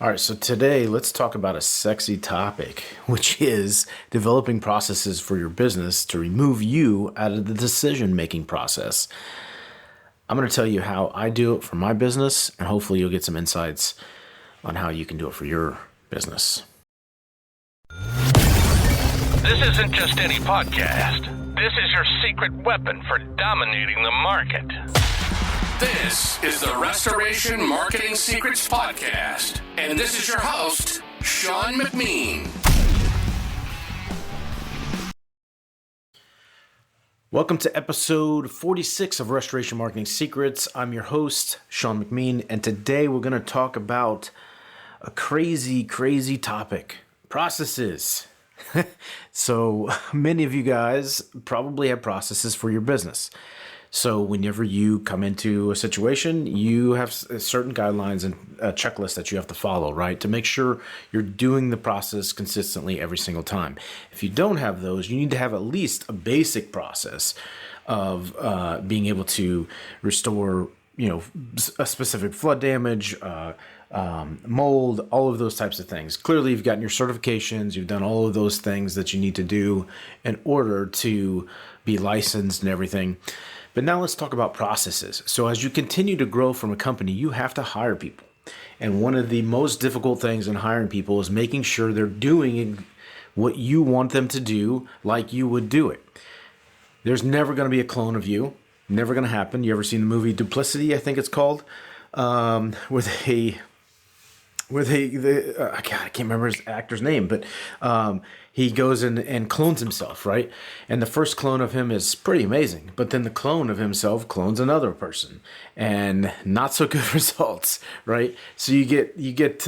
All right, so today let's talk about a sexy topic, which is developing processes for your business to remove you out of the decision making process. I'm going to tell you how I do it for my business, and hopefully you'll get some insights on how you can do it for your business. This isn't just any podcast. This is your secret weapon for dominating the market. This is the Restoration Marketing Secrets Podcast, and this is your host, Sean McMeen. Welcome to episode 46 of Restoration Marketing Secrets. I'm your host, Sean McMeen, and today we're going to talk about a crazy topic, processes. So many of you guys probably have processes for your business. So whenever you come into a situation, you have certain guidelines and a checklist that you have to follow, right? To make sure you're doing the process consistently every single time. If you don't have those, you need to have at least a basic process of being able to restore, a specific flood damage, mold, all of those types of things. Clearly, you've gotten your certifications, you've done all of those things that you need to do in order to be licensed and everything. But now let's talk about processes. So as you continue to grow from a company, you have to hire people. And one of the most difficult things in hiring people is making sure they're doing what you want them to do like you would do it. There's never going to be a clone of you. Never going to happen. You ever seen the movie Duplicity, I think it's called? I can't remember his actor's name, but he goes and clones himself, right? And the first clone of him is pretty amazing, but then the clone of himself clones another person, and not so good results, right? So you get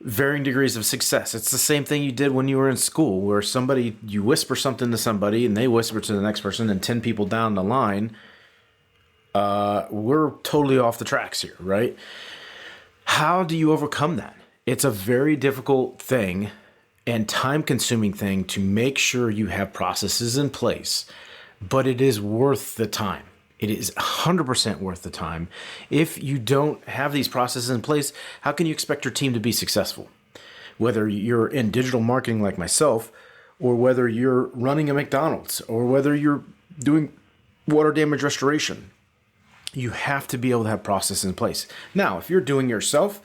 varying degrees of success. It's the same thing you did when you were in school, where you whisper something to somebody, and they whisper to the next person, and 10 people down the line, we're totally off the tracks here, right? How do you overcome that? It's a very difficult thing and time-consuming thing to make sure you have processes in place, but it is worth the time. It is 100% worth the time. If you don't have these processes in place, how can you expect your team to be successful? Whether you're in digital marketing like myself, or whether you're running a McDonald's, or whether you're doing water damage restoration, you have to be able to have processes in place. Now, if you're doing it yourself,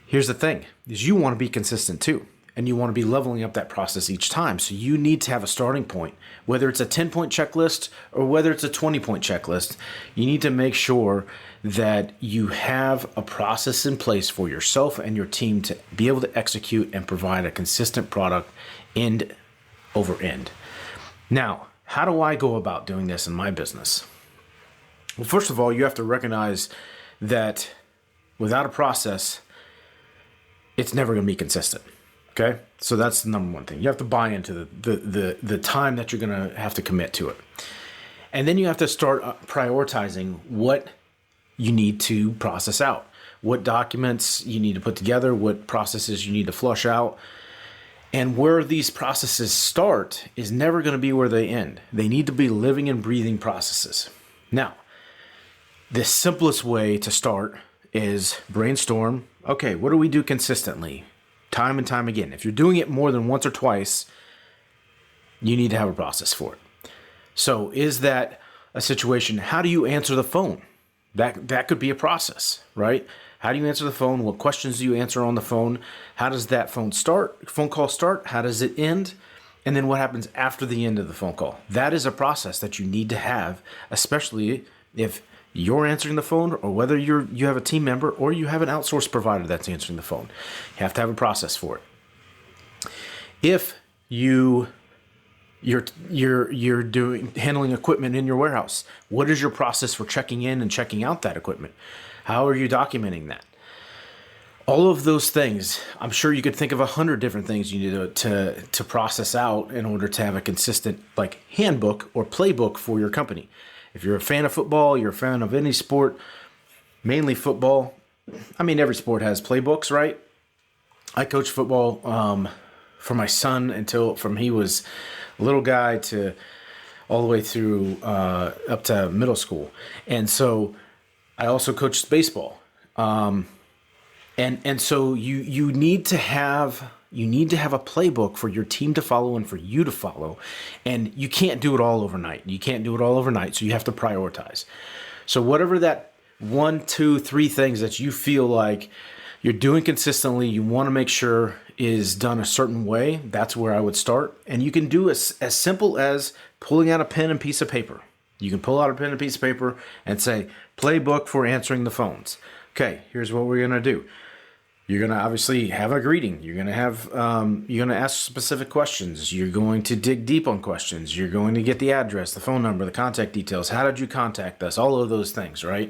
here's the thing, is you want to be consistent too. And you want to be leveling up that process each time. So you need to have a starting point, whether it's a 10-point checklist or whether it's a 20-point checklist. You need to make sure that you have a process in place for yourself and your team to be able to execute and provide a consistent product end over end. Now, how do I go about doing this in my business? Well, first of all, you have to recognize that without a process, it's never going to be consistent. Okay? So that's the number one thing. You have to buy into the time that you're going to have to commit to it. And then you have to start prioritizing what you need to process out, what documents you need to put together, what processes you need to flush out. And where these processes start is never going to be where they end. They need to be living and breathing processes. Now, the simplest way to start is brainstorm. Okay, what do we do consistently? Time and time again. If you're doing it more than once or twice, you need to have a process for it. So is that a situation? How do you answer the phone? That could be a process, right? How do you answer the phone? What questions do you answer on the phone? How does that phone call start? How does it end? And then what happens after the end of the phone call? That is a process that you need to have, especially if you're answering the phone, or whether you have a team member or you have an outsourced provider that's answering the phone. You have to have a process for it. If you're handling equipment in your warehouse, what is your process for checking in and checking out that equipment? How are you documenting that? All of those things, I'm sure you could think of 100 different things you need to process out in order to have a consistent handbook or playbook for your company. If you're a fan of football, you're a fan of any sport, mainly football. I mean, every sport has playbooks, right? I coached football for my son from he was a little guy to all the way through up to middle school. And so I also coached baseball. And so you need to have a playbook for your team to follow and for you to follow. And you can't do it all overnight. So you have to prioritize. So whatever that 1, 2, 3 things that you feel like you're doing consistently, you want to make sure is done a certain way, that's where I would start. And you can do as simple as pulling out a pen and piece of paper. You can pull out a pen and piece of paper and say, playbook for answering the phones. Okay, here's what we're going to do. You're going to obviously have a greeting. You're going to have, you're going to ask specific questions. You're going to dig deep on questions. You're going to get the address, the phone number, the contact details. How did you contact us? All of those things, right?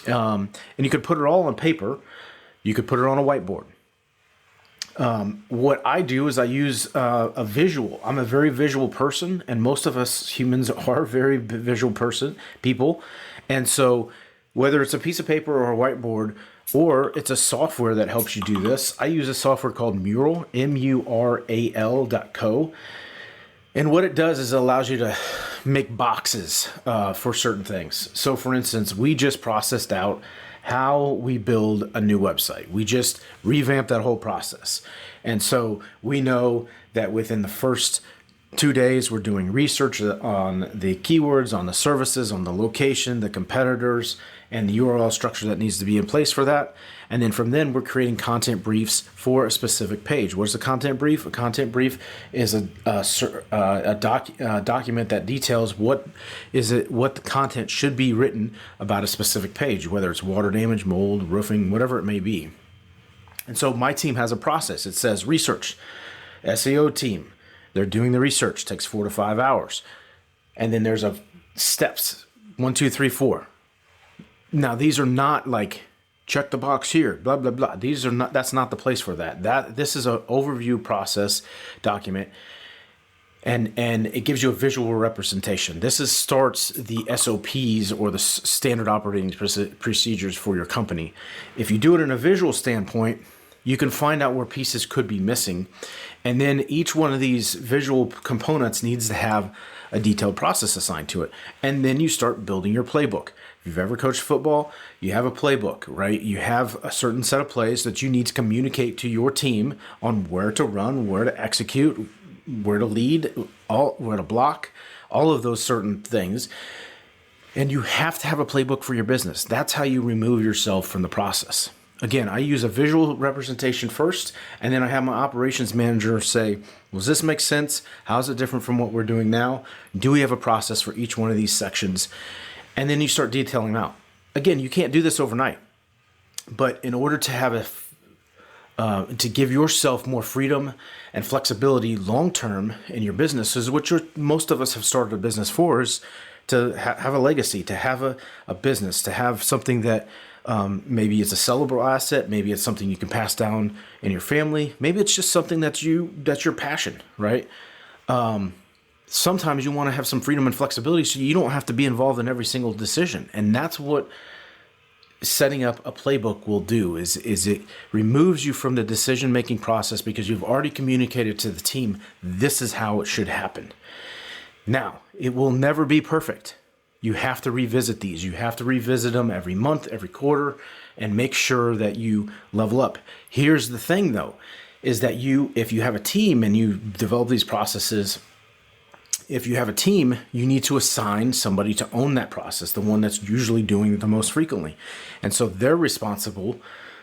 And you could put it all on paper. You could put it on a whiteboard. What I do is I use a visual. I'm a very visual person, and most of us humans are very visual people. And so whether it's a piece of paper or a whiteboard, or it's a software that helps you do this, I use a software called Mural, mural.co. And what it does is it allows you to make boxes for certain things. So for instance, we just processed out how we build a new website. We just revamped that whole process. And so we know that within the first 2 days, we're doing research on the keywords, on the services, on the location, the competitors, and the URL structure that needs to be in place for that. And then from then, we're creating content briefs for a specific page. What's a content brief? A content brief is a document that details what the content should be written about a specific page, whether it's water damage, mold, roofing, whatever it may be. And so my team has a process. It says research, SEO team. They're doing the research. It takes 4 to 5 hours. And then there's steps, 1, 2, 3, 4. Now, these are not like check the box here, blah, blah, blah. That's not the place for that. This is an overview process document, and it gives you a visual representation. This starts the SOPs, or the standard operating procedures for your company. If you do it in a visual standpoint, you can find out where pieces could be missing. And then each one of these visual components needs to have a detailed process assigned to it. And then you start building your playbook. If you've ever coached football, you have a playbook, right? You have a certain set of plays that you need to communicate to your team on where to run, where to execute, where to lead, where to block, all of those certain things. And you have to have a playbook for your business. That's how you remove yourself from the process. Again, I use a visual representation first, and then I have my operations manager say, does this make sense? How is it different from what we're doing now? Do we have a process for each one of these sections? And then you start detailing them out. Again, you can't do this overnight, but in order to have to give yourself more freedom and flexibility long-term in your business, is what most of us have started a business for, is to have a legacy, to have a business, to have something that maybe it's a sellable asset. Maybe it's something you can pass down in your family. Maybe it's just something that's your passion, right? Sometimes you want to have some freedom and flexibility so you don't have to be involved in every single decision. And that's what setting up a playbook will do, is it removes you from the decision-making process, because you've already communicated to the team, this is how it should happen. Now, it will never be perfect. You have to revisit these. You have to revisit them every month, every quarter, and make sure that you level up. Here's the thing, though, is that if you have a team and you develop these processes, if you have a team, you need to assign somebody to own that process, the one that's usually doing it the most frequently. And so they're responsible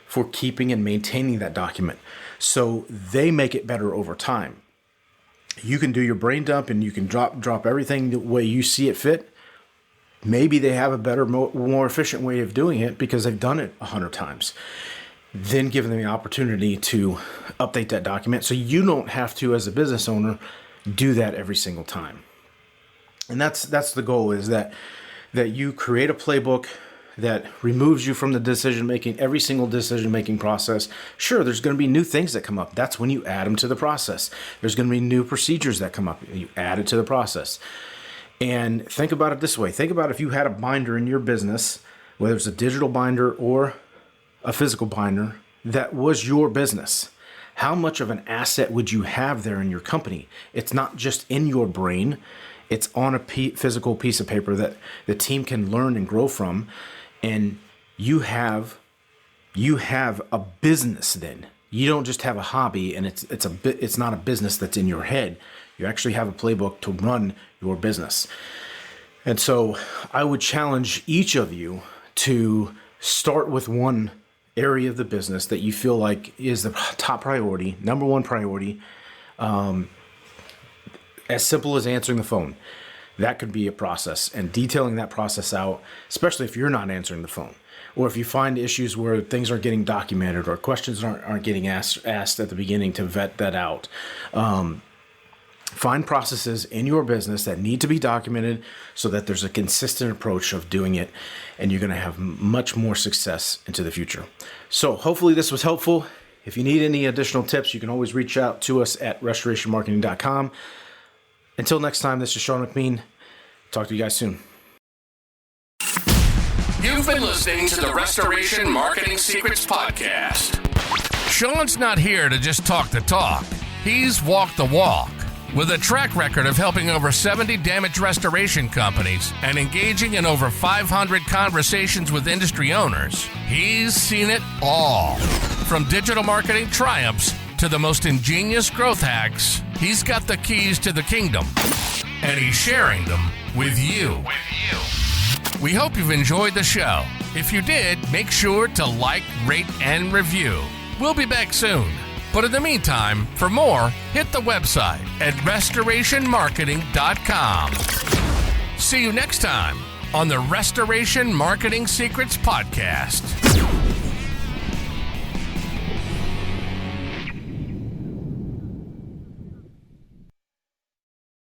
for keeping and maintaining that document. So they make it better over time. You can do your brain dump and you can drop everything the way you see it fit. Maybe they have a better, more efficient way of doing it because they've done it 100 times. Then give them the opportunity to update that document so you don't have to, as a business owner, do that every single time. And that's the goal, is that you create a playbook that removes you from the decision-making, every single decision-making process. Sure, there's going to be new things that come up. That's when you add them to the process. There's going to be new procedures that come up. You add it to the process. And think about it this way. Think about if you had a binder in your business, whether it's a digital binder or a physical binder, that was your business. How much of an asset would you have there in your company? It's not just in your brain. It's on a physical piece of paper that the team can learn and grow from. And you have You have a business then. You don't just have a hobby, and it's not a business that's in your head. You actually have a playbook to run your business. And so I would challenge each of you to start with one area of the business that you feel like is the top priority, number one priority. As simple as answering the phone. That could be a process, and detailing that process out, especially if you're not answering the phone, or if you find issues where things aren't getting documented or questions aren't getting asked at the beginning to vet that out. Find processes in your business that need to be documented so that there's a consistent approach of doing it, and you're going to have much more success into the future. So hopefully this was helpful. If you need any additional tips, you can always reach out to us at restorationmarketing.com. Until next time, this is Sean McMeen. Talk to you guys soon. You've been listening to the Restoration Marketing Secrets Podcast. Sean's not here to just talk the talk. He's walked the walk. With a track record of helping over 70 damage restoration companies and engaging in over 500 conversations with industry owners, he's seen it all. From digital marketing triumphs to the most ingenious growth hacks, he's got the keys to the kingdom, and he's sharing them with you. We hope you've enjoyed the show. If you did, make sure to like, rate, and review. We'll be back soon. But in the meantime, for more, hit the website at restorationmarketing.com. See you next time on the Restoration Marketing Secrets Podcast.